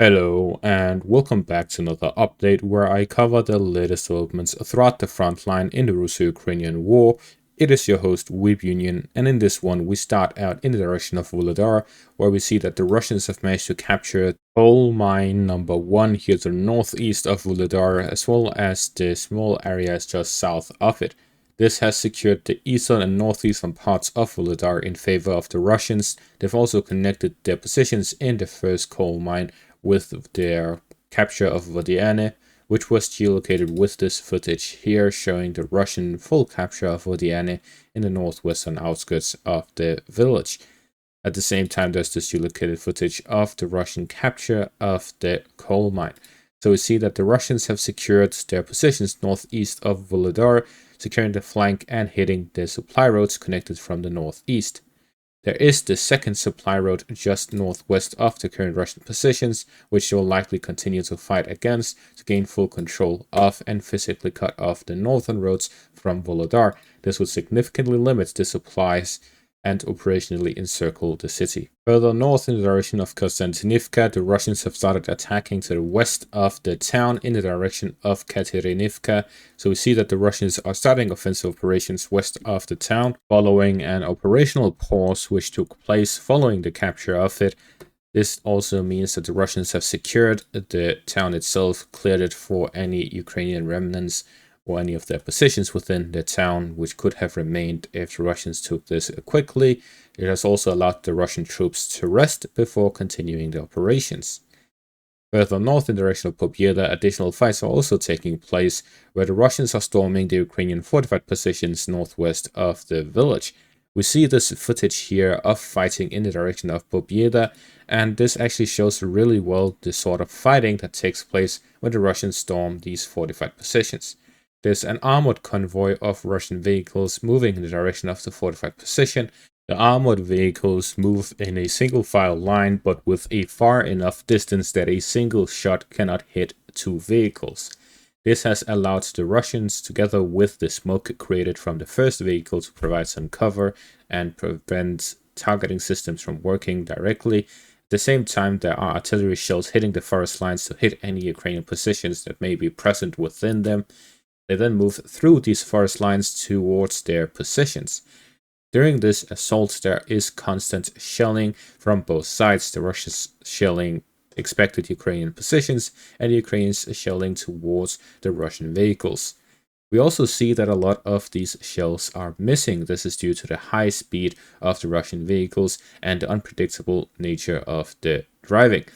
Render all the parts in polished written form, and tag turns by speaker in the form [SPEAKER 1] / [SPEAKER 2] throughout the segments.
[SPEAKER 1] Hello, and welcome back to another update where I cover the latest developments throughout the front line in the Russo-Ukrainian war. It is your host, Weeb Union, and in this one we start out in the direction of Vuhledar, where we see that the Russians have managed to capture coal mine number 1 here to the northeast of Vuhledar, as well as the small areas just south of it. This has secured the eastern and northeastern parts of Vuhledar in favor of the Russians. They've also connected their positions in the first coal mine with their capture of Vodiane, which was geolocated with this footage here showing the Russian full capture of Vodiane in the northwestern outskirts of the village. At the same time, there's this geolocated footage of the Russian capture of the coal mine. So we see that the Russians have secured their positions northeast of Vuhledar, securing the flank and hitting the supply roads connected from the northeast. There is the second supply road just northwest of the current Russian positions, which they will likely continue to fight against to gain full control of and physically cut off the northern roads from Vuhledar. This would significantly limit the supplies and operationally encircle the city. Further north in the direction of Kostyantynivka, the Russians have started attacking to the west of the town in the direction of Heorhiivka. So we see that the Russians are starting offensive operations west of the town, following an operational pause which took place following the capture of it. This also means that the Russians have secured the town itself, cleared it for any Ukrainian remnants or any of their positions within the town, which could have remained if the Russians took this quickly. It has also allowed the Russian troops to rest before continuing the operations. Further north in the direction of Pobjeda, additional fights are also taking place, where the Russians are storming the Ukrainian fortified positions northwest of the village. We see this footage here of fighting in the direction of Pobjeda, and this actually shows really well the sort of fighting that takes place when the Russians storm these fortified positions. There's an armored convoy of Russian vehicles moving in the direction of the fortified position. The armored vehicles move in a single file line, but with a far enough distance that a single shot cannot hit two vehicles. This has allowed the Russians, together with the smoke created from the first vehicle, to provide some cover and prevent targeting systems from working directly. At the same time, there are artillery shells hitting the forest lines to hit any Ukrainian positions that may be present within them. They then move through these forest lines towards their positions. During this assault, there is constant shelling from both sides. The Russians shelling expected Ukrainian positions and the Ukrainians shelling towards the Russian vehicles. We also see that a lot of these shells are missing. This is due to the high speed of the Russian vehicles and the unpredictable nature of the driving.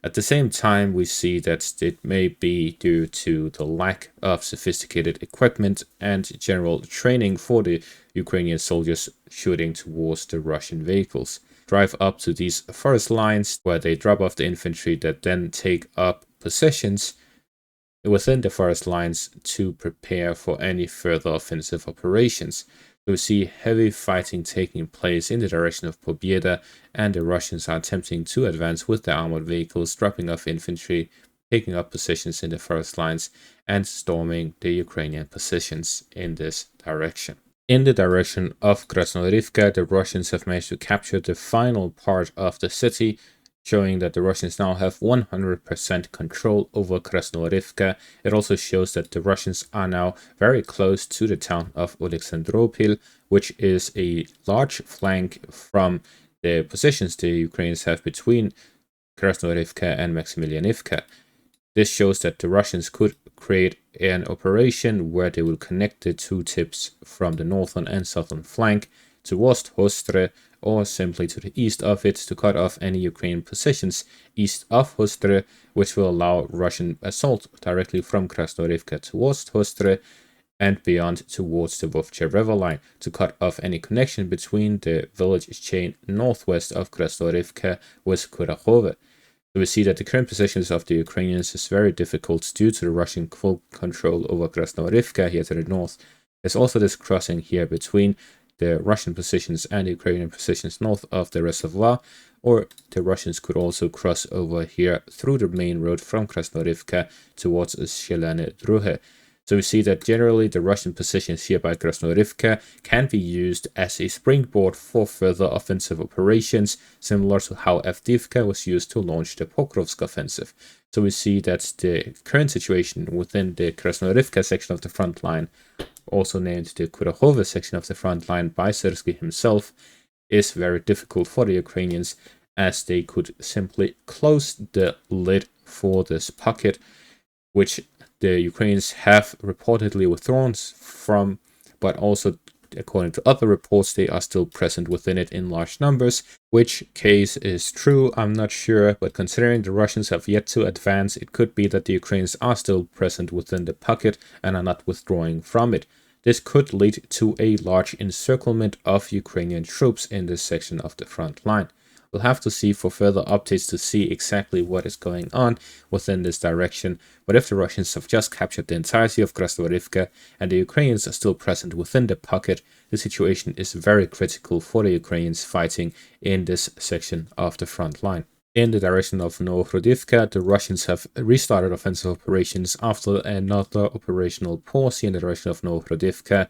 [SPEAKER 1] At the same time, we see that it may be due to the lack of sophisticated equipment and general training for the Ukrainian soldiers shooting towards the Russian vehicles. Drive up to these forest lines where they drop off the infantry that then take up positions within the forest lines to prepare for any further offensive operations. We see heavy fighting taking place in the direction of Pobjeda, and the Russians are attempting to advance with their armored vehicles, dropping off infantry, taking up positions in the forest lines, and storming the Ukrainian positions in this direction. In the direction of Krasnohorivka, the Russians have managed to capture the final part of the city, showing that the Russians now have 100% control over Krasnohorivka. It also shows that the Russians are now very close to the town of Oleksandropil, which is a large flank from the positions the Ukrainians have between Krasnohorivka and Maximilianivka. This shows that the Russians could create an operation where they will connect the two tips from the northern and southern flank towards Hostre, or simply to the east of it to cut off any Ukrainian positions east of Hostre, which will allow Russian assault directly from Krasnohorivka towards Hostre and beyond towards the Vovcha River line to cut off any connection between the village chain northwest of Krasnohorivka with Kurakhove. So we see that the current positions of the Ukrainians is very difficult due to the Russian full control over Krasnohorivka here to the north. There's also this crossing here between the Russian positions and the Ukrainian positions north of the reservoir, or the Russians could also cross over here through the main road from Krasnohorivka towards Shelane Druhe. So we see that generally the Russian positions here by Krasnoyarivka can be used as a springboard for further offensive operations, similar to how Avdiivka was used to launch the Pokrovsk offensive. So we see that the current situation within the Krasnoyarivka section of the front line, also named the Kurakhove section of the front line by Siversk himself, is very difficult for the Ukrainians, as they could simply close the lid for this pocket, which the Ukrainians have reportedly withdrawn from, but also, according to other reports, they are still present within it in large numbers. Which case is true, I'm not sure, but considering the Russians have yet to advance, it could be that the Ukrainians are still present within the pocket and are not withdrawing from it. This could lead to a large encirclement of Ukrainian troops in this section of the front line. We'll have to see for further updates to see exactly what is going on within this direction, but if the Russians have just captured the entirety of Krasnoyarivka and the Ukrainians are still present within the pocket, the situation is very critical for the Ukrainians fighting in this section of the front line. In the direction of Heorhiivka, the Russians have restarted offensive operations after another operational pause in the direction of Heorhiivka.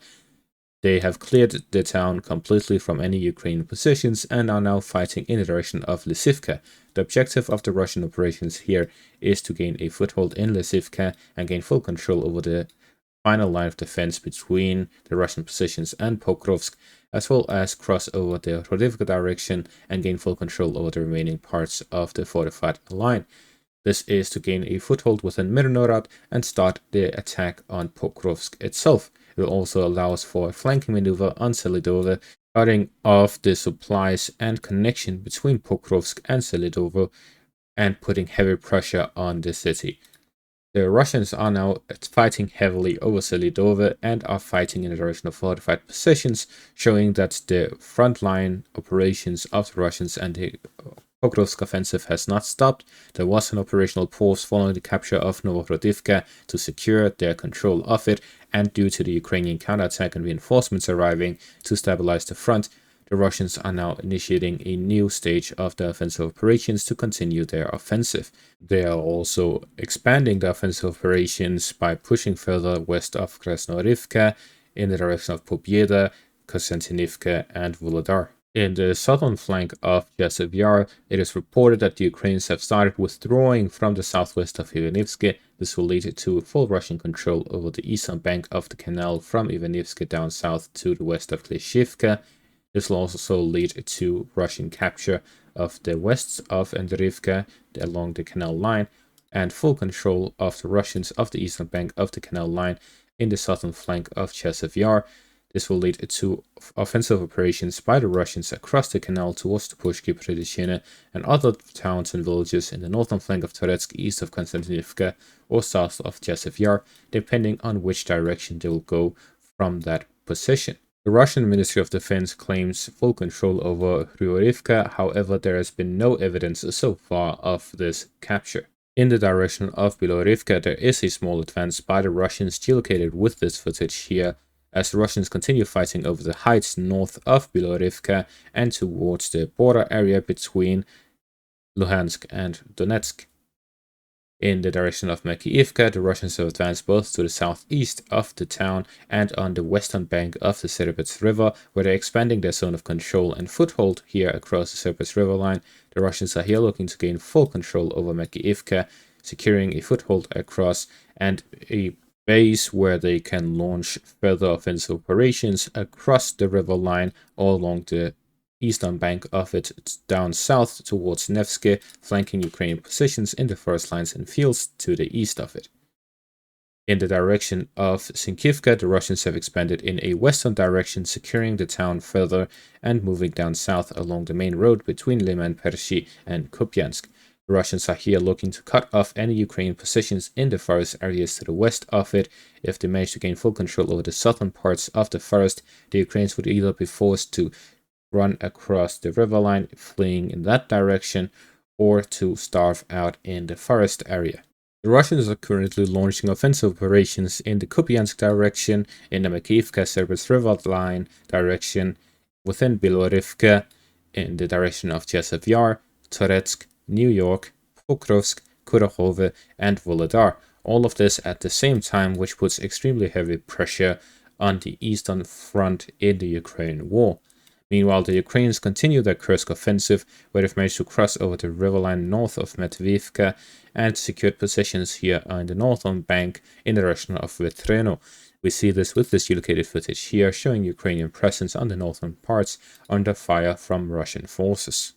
[SPEAKER 1] They have cleared the town completely from any Ukrainian positions and are now fighting in the direction of Lysivka. The objective of the Russian operations here is to gain a foothold in Lysivka and gain full control over the final line of defense between the Russian positions and Pokrovsk, as well as cross over the Heorhiivka direction and gain full control over the remaining parts of the fortified line. This is to gain a foothold within Mirnorod and start the attack on Pokrovsk itself. It will also allow us for a flanking maneuver on Selidovo, cutting off the supplies and connection between Pokrovsk and Selidovo and putting heavy pressure on the city. The Russians are now fighting heavily over Selidovo and are fighting in the direction of fortified positions, showing that the frontline operations of the Russians and the Pokrovsk offensive has not stopped. There was an operational pause following the capture of Heorhiivka to secure their control of it, and due to the Ukrainian counterattack and reinforcements arriving to stabilize the front, the Russians are now initiating a new stage of the offensive operations to continue their offensive. They are also expanding the offensive operations by pushing further west of Krasnoyarivka in the direction of Vuhledar, Kostyantynivka, and Vuhledar. In the southern flank of Chasiv Yar, it is reported that the Ukrainians have started withdrawing from the southwest of Heorhiivka. This will lead to full Russian control over the eastern bank of the canal from Heorhiivka down south to the west of Klishivka. This will also lead to Russian capture of the west of Heorhiivka along the canal line and full control of the Russians of the eastern bank of the canal line in the southern flank of Chasiv Yar. This will lead to offensive operations by the Russians across the canal towards the Pushki, Predichina, and other towns and villages in the northern flank of Toretsk, east of Kostyantynivka, or south of Chasiv Yar, depending on which direction they will go from that position. The Russian Ministry of Defense claims full control over Heorhiivka, however, there has been no evidence so far of this capture. In the direction of Heorhiivka, there is a small advance by the Russians geolocated with this footage here, as the Russians continue fighting over the heights north of Heorhiivka and towards the border area between Luhansk and Donetsk. In the direction of Makiivka, the Russians have advanced both to the southeast of the town and on the western bank of the Siversk River, where they're expanding their zone of control and foothold here across the Siversk River line. The Russians are here looking to gain full control over Makiivka, securing a foothold across and a base where they can launch further offensive operations across the river line all along the eastern bank of it down south towards Nevsky, flanking Ukrainian positions in the forest lines and fields to the east of it. In the direction of Sinkivka, the Russians have expanded in a western direction, securing the town further and moving down south along the main road between Liman, Pershi, and Kupiansk. The Russians are here looking to cut off any Ukrainian positions in the forest areas to the west of it. If they manage to gain full control over the southern parts of the forest, the Ukrainians would either be forced to run across the river line, fleeing in that direction, or to starve out in the forest area. The Russians are currently launching offensive operations in the Kupiansk direction, in the Makiivka-Siversk River line direction, within Heorhiivka, in the direction of Chasiv Yar, Toretsk, New York, Pokrovsk, Kurakhove, and Vuhledar, All of this at the same time, which puts extremely heavy pressure on the eastern front in the Ukrainian war. Meanwhile, the Ukrainians continue their Kursk offensive, where they've managed to cross over the river line north of Matvivka and secured positions here on the northern bank in the direction of Vetreno. We see this with this geolocated footage here, showing Ukrainian presence on the northern parts under fire from Russian forces.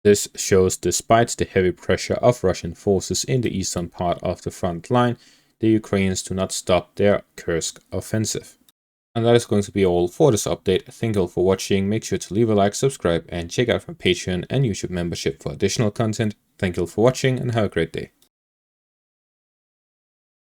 [SPEAKER 1] This shows despite the heavy pressure of Russian forces in the eastern part of the front line, the Ukrainians do not stop their Kursk offensive. And that is going to be all for this update. Thank you all for watching. Make sure to leave a like, subscribe, and check out my Patreon and YouTube membership for additional content. Thank you all for watching and have a great day.